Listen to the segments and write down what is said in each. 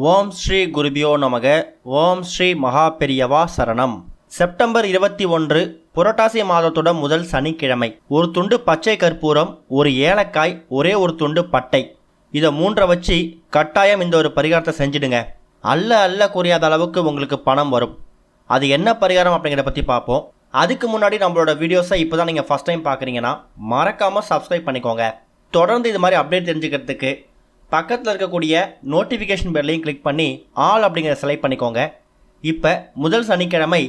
ஓம் ஸ்ரீ குருபியோ நமக. ஓம் ஸ்ரீ மகா பெரியவா சரணம். செப்டம்பர் 21 புரட்டாசி மாதத்தோட முதல் சனிக்கிழமை. ஒரு துண்டு பச்சை கற்பூரம், ஒரு ஏலக்காய், ஒரே ஒரு துண்டு பட்டை, இதை மூன்றை வச்சு கட்டாயம் இந்த ஒரு பரிகாரத்தை செஞ்சிடுங்க. அல்ல குறையாத அளவுக்கு உங்களுக்கு பணம் வரும். அது என்ன பரிகாரம் அப்படிங்கிறத பற்றி பார்ப்போம். அதுக்கு முன்னாடி நம்மளோட வீடியோஸை இப்போ தான் நீங்கள் ஃபஸ்ட் டைம் பார்க்குறீங்கன்னா மறக்காமல் சப்ஸ்கிரைப் பண்ணிக்கோங்க. தொடர்ந்து இது மாதிரி அப்டேட் தெரிஞ்சுக்கிறதுக்கு பக்கத்தில் இருக்கக்கூடிய நோட்டிஃபிகேஷன் பெல்லையும் கிளிக் பண்ணி ஆல் அப்படிங்கிறத செலக்ட் பண்ணிக்கோங்க. இப்போ முதல் சனிக்கிழமை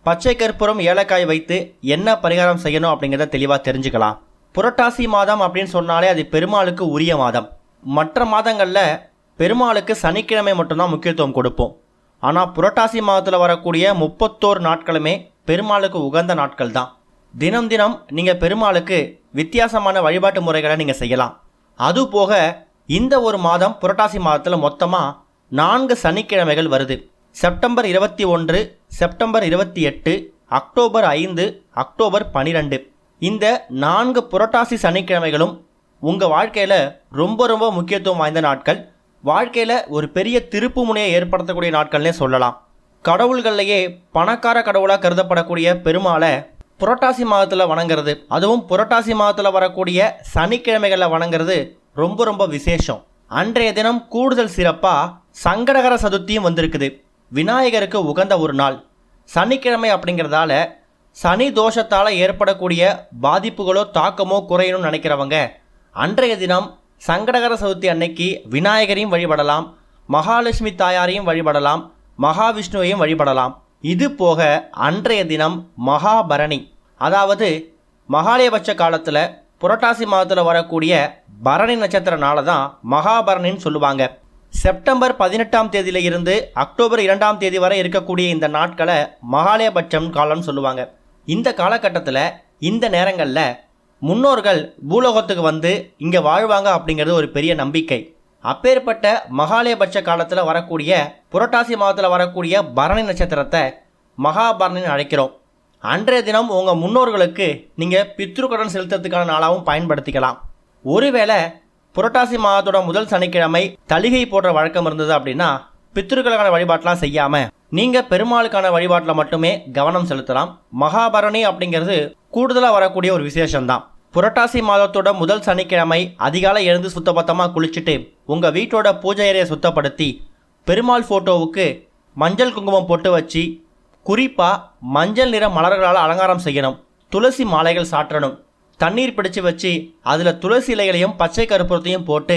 பச்சை கற்பூரம் ஏலக்காய் வைத்து என்ன பரிகாரம் செய்யணும் அப்படிங்கிறத தெளிவாக தெரிஞ்சுக்கலாம். புரட்டாசி மாதம் அப்படின்னு சொன்னாலே அது பெருமாளுக்கு உரிய மாதம். மற்ற மாதங்களில் பெருமாளுக்கு சனிக்கிழமை மட்டும்தான் முக்கியத்துவம் கொடுப்போம். ஆனால் புரட்டாசி மாதத்தில் வரக்கூடிய 31 நாட்களுமே பெருமாளுக்கு உகந்த நாட்கள் தான். தினம் நீங்கள் பெருமாளுக்கு வித்தியாசமான வழிபாட்டு முறைகளை நீங்கள் செய்யலாம். அதுபோக இந்த ஒரு மாதம் புரட்டாசி மாதத்தில் மொத்தமாக 4 சனிக்கிழமைகள் வருது. September 21, September 28, October 5, October 12. இந்த 4 புரட்டாசி சனிக்கிழமைகளும் உங்கள் வாழ்க்கையில் ரொம்ப முக்கியத்துவம் வாய்ந்த நாட்கள். வாழ்க்கையில் ஒரு பெரிய திருப்பு முனையை ஏற்படுத்தக்கூடிய நாட்கள்னே சொல்லலாம். கடவுள்கள்லையே பணக்கார கடவுளாக கருதப்படக்கூடிய பெருமாளை புரட்டாசி மாதத்தில் வணங்குறது, அதுவும் புரட்டாசி மாதத்தில் வரக்கூடிய சனிக்கிழமைகளில் வணங்குறது ரொம்ப விசேஷம். அன்றைய தினம் கூடுதல் சிறப்பாக சங்கடகர சதுர்த்தியும் வந்திருக்குது. விநாயகருக்கு உகந்த ஒரு நாள் சனிக்கிழமை அப்படிங்கிறதால சனி தோஷத்தால் ஏற்படக்கூடிய பாதிப்புகளோ தாக்கமோ குறையணும்னு நினைக்கிறவங்க அன்றைய தினம் சங்கடகர சதுர்த்தி அன்னைக்கு விநாயகரையும் வழிபடலாம், மகாலட்சுமி தாயாரையும் வழிபடலாம், மகாவிஷ்ணுவையும் வழிபடலாம். இது போக அன்றைய தினம் மகாபரணி, அதாவது மகாலயபட்ச காலத்தில் புரட்டாசி மாதத்தில் வரக்கூடிய பரணி நட்சத்திர நாளை தான் மகாபரணின்னு சொல்லுவாங்க. செப்டம்பர் 18ஆம் தேதியில இருந்து அக்டோபர் 2ஆம் தேதி வரை இருக்கக்கூடிய இந்த நாட்களை மகாலயபட்சம் காலம்னு சொல்லுவாங்க. இந்த காலகட்டத்தில் இந்த நேரங்களில் முன்னோர்கள் பூலோகத்துக்கு வந்து இங்கே வாழ்வாங்க அப்படிங்கிறது ஒரு பெரிய நம்பிக்கை. அப்பேற்பட்ட மகாலயபட்ச காலத்தில் வரக்கூடிய புரட்டாசி மாதத்தில் வரக்கூடிய பரணி நட்சத்திரத்தை மகாபரணின்னு அழைக்கிறோம். அன்றைய தினம் உங்கள் முன்னோர்களுக்கு நீங்கள் பித்ருக்கடன் செலுத்துறதுக்கான நாளாகவும் பயன்படுத்திக்கலாம். ஒருவேளை புரட்டாசி மாதத்தோட முதல் சனிக்கிழமை தளிகை போடுற வழக்கம் இருந்தது அப்படின்னா பித்ருக்களுக்கான வழிபாட்டெலாம் செய்யாமல் நீங்கள் பெருமாளுக்கான வழிபாட்டில் மட்டுமே கவனம் செலுத்தலாம். மகாபரணி அப்படிங்கிறது கூடுதலாக வரக்கூடிய ஒரு விசேஷம்தான். புரட்டாசி மாதத்தோட முதல் சனிக்கிழமை அதிகாலை எழுந்து சுத்தபத்தமாக குளிச்சுட்டு உங்கள் வீட்டோட பூஜை அறையை சுத்தப்படுத்தி பெருமாள் ஃபோட்டோவுக்கு மஞ்சள் குங்குமம் போட்டு வச்சு குறிப்பாக மஞ்சள் நிற மலர்களால் அலங்காரம் செய்யணும். துளசி மாலைகள் சாற்றணும். தண்ணீர் பிடிச்சு வச்சு அதில் துளசி இலைகளையும் பச்சை கற்பூரத்தையும் போட்டு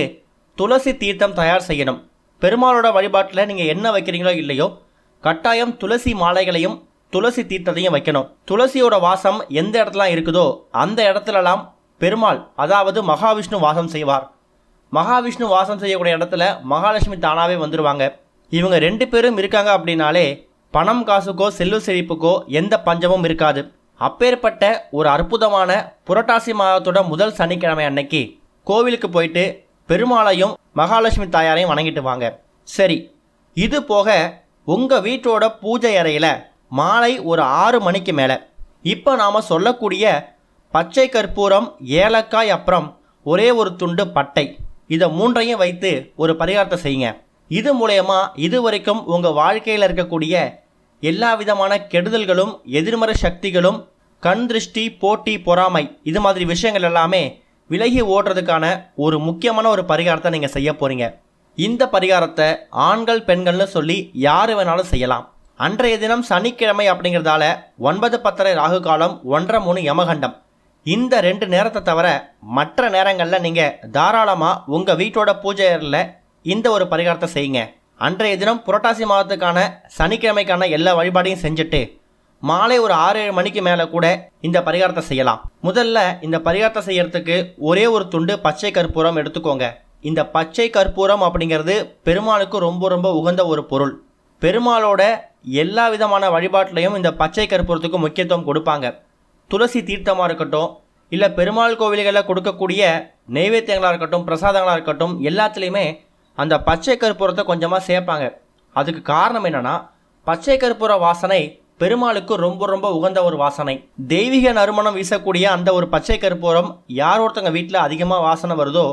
துளசி தீர்த்தம் தயார் செய்யணும். பெருமாளோட வழிபாட்டில் நீங்கள் என்ன வைக்கிறீங்களோ இல்லையோ கட்டாயம் துளசி மாலைகளையும் துளசி தீர்த்தத்தையும் வைக்கணும். துளசியோட வாசம் எந்த இடத்துலாம் இருக்குதோ அந்த இடத்துலலாம் பெருமாள், அதாவது மகாவிஷ்ணு வாசம் செய்வார். மகாவிஷ்ணு வாசம் செய்யக்கூடிய இடத்துல மகாலட்சுமி தானாகவே வந்துடுவாங்க. இவங்க 2 பேரும் இருக்காங்க அப்படின்னாலே பணம் காசுக்கோ செல்வ செழிப்புக்கோ எந்த பஞ்சமும் இருக்காது. அப்பேற்பட்ட ஒரு அற்புதமான புரட்டாசி மாதத்தோட முதல் சனிக்கிழமை அன்னைக்கு கோவிலுக்கு போயிட்டு பெருமாளையும் மகாலட்சுமி தாயாரையும் வணங்கிட்டு வாங்க. சரி, இது போக உங்கள் வீட்டோட பூஜை அறையில் மாலை ஒரு 6 மணிக்கு மேலே இப்போ நாம் சொல்லக்கூடிய பச்சை கற்பூரம், ஏலக்காய், அப்புறம் ஒரே ஒரு துண்டு பட்டை, இதை மூன்றையும் வைத்து ஒரு பரிகாரத்தை செய்யுங்க. இது மூலயமா இதுவரைக்கும் உங்கள் வாழ்க்கையில் இருக்கக்கூடிய எல்லா விதமான கெடுதல்களும் எதிர்மறை சக்திகளும் கண் திருஷ்டி, போட்டி, பொறாமை, இது மாதிரி விஷயங்கள் எல்லாமே விலகி ஓடுறதுக்கான ஒரு முக்கியமான ஒரு பரிகாரத்தை நீங்கள் செய்ய போகிறீங்க. இந்த பரிகாரத்தை ஆண்கள் பெண்கள்னு சொல்லி யார் வேணாலும் செய்யலாம். அன்றைய தினம் சனிக்கிழமை அப்படிங்கிறதால 9:10 ராகு காலம், 1:03 யமகண்டம், இந்த 2 நேரத்தை தவிர மற்ற நேரங்களில் நீங்கள் தாராளமாக உங்கள் வீட்டோட பூஜை அறையில் இந்த ஒரு பரிகாரத்தை செய்யுங்க. அன்றைய தினம் புரட்டாசி மாதத்துக்கான சனிக்கிழமைக்கான எல்லா வழிபாடையும் செஞ்சுட்டு மாலை ஒரு 6-7 மணிக்கு மேலே கூட இந்த பரிகாரத்தை செய்யலாம். முதல்ல இந்த பரிகாரத்தை செய்யறதுக்கு ஒரே ஒரு துண்டு பச்சை கற்பூரம் எடுத்துக்கோங்க. இந்த பச்சை கற்பூரம் அப்படிங்கிறது பெருமாளுக்கு ரொம்ப உகந்த ஒரு பொருள். பெருமாளோட எல்லா விதமான வழிபாட்டிலையும் இந்த பச்சை கற்பூரத்துக்கு முக்கியத்துவம் கொடுப்பாங்க. துளசி தீர்த்தமாக இருக்கட்டும், இல்லை பெருமாள் கோவில்களில் கொடுக்கக்கூடிய நெய்வேத்தியங்களாக இருக்கட்டும், பிரசாதங்களாக இருக்கட்டும், எல்லாத்துலேயுமே அந்த பச்சை கற்பூரத்தை கொஞ்சமாக சேர்ப்பாங்க. அதுக்கு காரணம் என்னென்னா பச்சை கற்பூர வாசனை பெருமாளுக்கு ரொம்ப உகந்த ஒரு வாசனை. தெய்வீக நறுமணம் வீசக்கூடிய அந்த ஒரு பச்சை கற்பூரம் யார் ஒருத்தங்க வீட்டில் அதிகமாக வாசனை வருதோ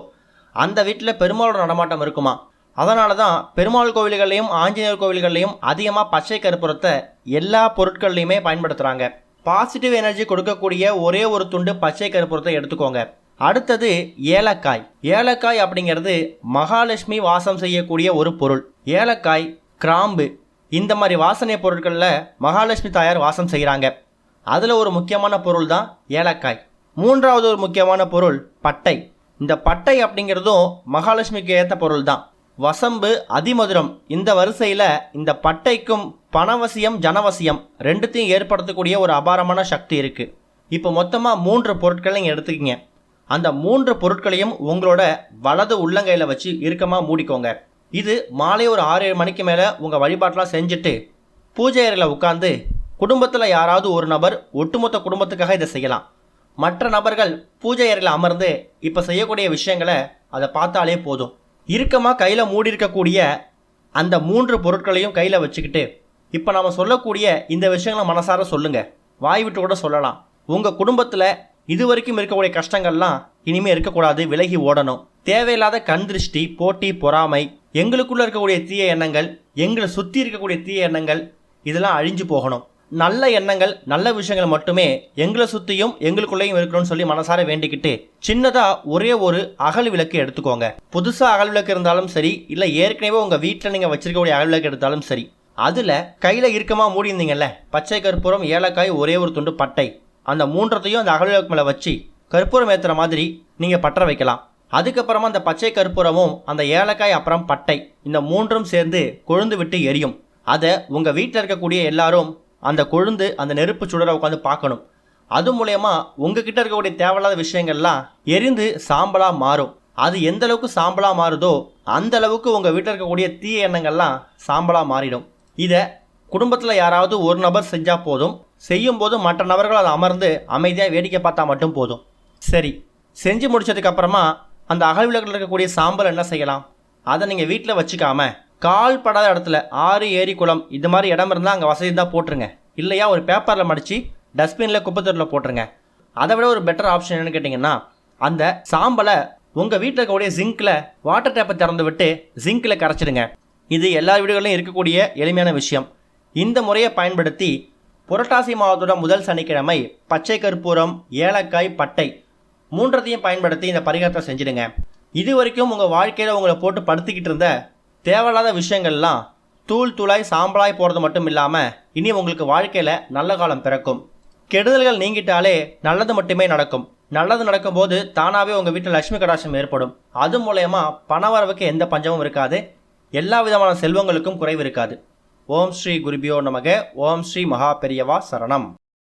அந்த வீட்டில் பெருமாளோட நடமாட்டம் இருக்குமா. அதனால தான் பெருமாள் கோவில்கள்லையும் ஆஞ்சநேயர் கோவில்கள்லையும் அதிகமாக பச்சை கற்பூரத்தை எல்லா பொருட்கள்லையுமே பயன்படுத்துகிறாங்க. பாசிட்டிவ் எனர்ஜி கொடுக்கக்கூடிய ஒரே ஒரு துண்டு பச்சை கற்பூரத்தை எடுத்துக்கோங்க. அடுத்தது ஏலக்காய். ஏலக்காய் அப்படிங்கிறது மகாலட்சுமி வாசம் செய்யக்கூடிய ஒரு பொருள். ஏலக்காய், கிராம்பு இந்த மாதிரி வாசனை பொருட்களில் மகாலட்சுமி தாயார் வாசம் செய்கிறாங்க. அதில் ஒரு முக்கியமான பொருள் தான் ஏலக்காய். மூன்றாவது ஒரு முக்கியமான பொருள் பட்டை. இந்த பட்டை அப்படிங்கிறதும் மகாலட்சுமிக்கு ஏற்ற பொருள் தான். வசம்பு, அதிமதுரம் இந்த வரிசையில் இந்த பட்டைக்கும் பணவசியம், ஜனவசியம் ரெண்டுத்தையும் ஏற்படுத்தக்கூடிய ஒரு அபாரமான சக்தி இருக்குது. இப்போ மொத்தமாக 3 பொருட்களை நீங்கள் எடுத்துக்கிங்க. அந்த 3 பொருட்களையும் உங்களோட வலது உள்ளங்கையில் வச்சு இறுக்கமாக மூடிக்கோங்க. இது மாலை ஒரு 6-7 மணிக்கு மேலே உங்கள் வழிபாட்டெலாம் செஞ்சுட்டு பூஜை அறையில் உட்காந்து குடும்பத்தில் யாராவது ஒரு நபர், ஒட்டுமொத்த குடும்பத்துக்காக இதை செய்யலாம். மற்ற நபர்கள் பூஜை அறையில் அமர்ந்து இப்போ செய்யக்கூடிய விஷயங்களை அதை பார்த்தாலே போதும். இறுக்கமாக கையில் மூடி இருக்கக்கூடிய அந்த 3 பொருட்களையும் கையில் வச்சுக்கிட்டு இப்போ நம்ம சொல்லக்கூடிய இந்த விஷயங்களை மனசார சொல்லுங்கள். வாய் விட்டு கூட சொல்லலாம். உங்கள் குடும்பத்தில் இது வரைக்கும் இருக்கக்கூடிய கஷ்டங்கள்லாம் இனிமேல் இருக்கக்கூடாது, விலகி ஓடணும். தேவையில்லாத கண் திருஷ்டி, போட்டி, பொறாமை, எங்களுக்குள்ளே இருக்கக்கூடிய தீய எண்ணங்கள், எங்களை சுற்றி இருக்கக்கூடிய தீய எண்ணங்கள் இதெல்லாம் அழிஞ்சு போகணும். நல்ல எண்ணங்கள், நல்ல விஷயங்கள் மட்டுமே எங்களை சுற்றியும் எங்களுக்குள்ளேயும் இருக்கணும்னு சொல்லி மனசார வேண்டிக்கிட்டு சின்னதாக ஒரே ஒரு அகல் விளக்கு எடுத்துக்கோங்க. புதுசாக அகல் விளக்கு இருந்தாலும் சரி, இல்லை ஏற்கனவே உங்கள் வீட்டில் நீங்கள் வச்சிருக்கக்கூடிய அகல் விளக்கு எடுத்தாலும் சரி, அதில் கையில் இறுக்கமாக மூடியிருந்தீங்கல்ல பச்சை கற்பூரம், ஏலக்காய், ஒரே ஒரு துண்டு பட்டை, அந்த 3த்தையும் அந்த அகல் விளக்கு மேலே வச்சு கற்பூரம் ஏற்றுற மாதிரி நீங்கள் பற்ற வைக்கலாம். அதுக்கப்புறமா அந்த பச்சை கற்பூரமும் அந்த ஏலக்காய் அப்புறம் பட்டை இந்த 3ம் சேர்ந்து கொழுந்து விட்டு எரியும். அதை உங்கள் வீட்டில் இருக்கக்கூடிய எல்லாரும் அந்த கொழுந்து, அந்த நெருப்பு சுடரை உட்காந்து பார்க்கணும். அது மூலயமா உங்ககிட்ட இருக்கக்கூடிய தேவையில்லாத விஷயங்கள்லாம் எரிந்து சாம்பலாக மாறும். அது எந்த அளவுக்கு சாம்பலாக மாறுதோ அந்த அளவுக்கு உங்கள் வீட்டில் இருக்கக்கூடிய தீய எண்ணங்கள்லாம் சாம்பலாக மாறிடும். இதை குடும்பத்தில் யாராவது ஒரு நபர் செஞ்சால் போதும். செய்யும்போது மற்ற நபர்கள் அதை அமர்ந்து அமைதியாக வேடிக்கை பார்த்தா மட்டும் போதும். சரி, செஞ்சு முடிச்சதுக்கப்புறமா அந்த அகல் விளக்கில் இருக்கக்கூடிய சாம்பல் என்ன செய்யலாம்? அதை நீங்கள் வீட்டில் வச்சுக்காம கால் படாத இடத்துல, ஆறு, ஏரி, குளம் இது மாதிரி இடம் இருந்தால் அங்கே வசதி தான் போட்டுருங்க. இல்லையா ஒரு பேப்பரில் மடித்து டஸ்ட்பினில், குப்பைத்தொட்டில் போட்டுருங்க. அதை விட ஒரு பெட்டர் ஆப்ஷன் என்னென்னு கேட்டிங்கன்னா, அந்த சாம்பலை உங்கள் வீட்டில் இருக்கக்கூடிய ஜிங்கில் வாட்டர் டேப்பை திறந்து விட்டு ஜிங்கில் கரைச்சிடுங்க. இது எல்லா வீடுகளிலும் இருக்கக்கூடிய எளிமையான விஷயம். இந்த முறையை பயன்படுத்தி புரட்டாசி மாதத்தோட முதல் சனிக்கிழமை பச்சை கற்பூரம், ஏலக்காய், பட்டை 3த்தையும் பயன்படுத்தி இந்த பரிகாரத்தை செஞ்சிடுங்க. இது வரைக்கும் உங்கள் வாழ்க்கையில் உங்களை போட்டு படுத்திக்கிட்டு இருந்த தேவையில்லாத விஷயங்கள்லாம் தூள் தூளாய் சாம்பலாய் போகிறது மட்டும் இல்லாமல் இனி உங்களுக்கு வாழ்க்கையில் நல்ல காலம் பிறக்கும். கெடுதல்கள் நீங்கிட்டாலே நல்லது மட்டுமே நடக்கும். நல்லது நடக்கும்போது தானாகவே உங்கள் வீட்டில் லட்சுமி கடாட்சம் ஏற்படும். அது மூலயமா பணவரவுக்கு எந்த பஞ்சமும் இருக்காது. எல்லா விதமான செல்வங்களுக்கும் குறைவு இருக்காது. ஓம் ஸ்ரீ குருபியோ நமக. ஓம் ஸ்ரீ மகா பெரியவா சரணம்.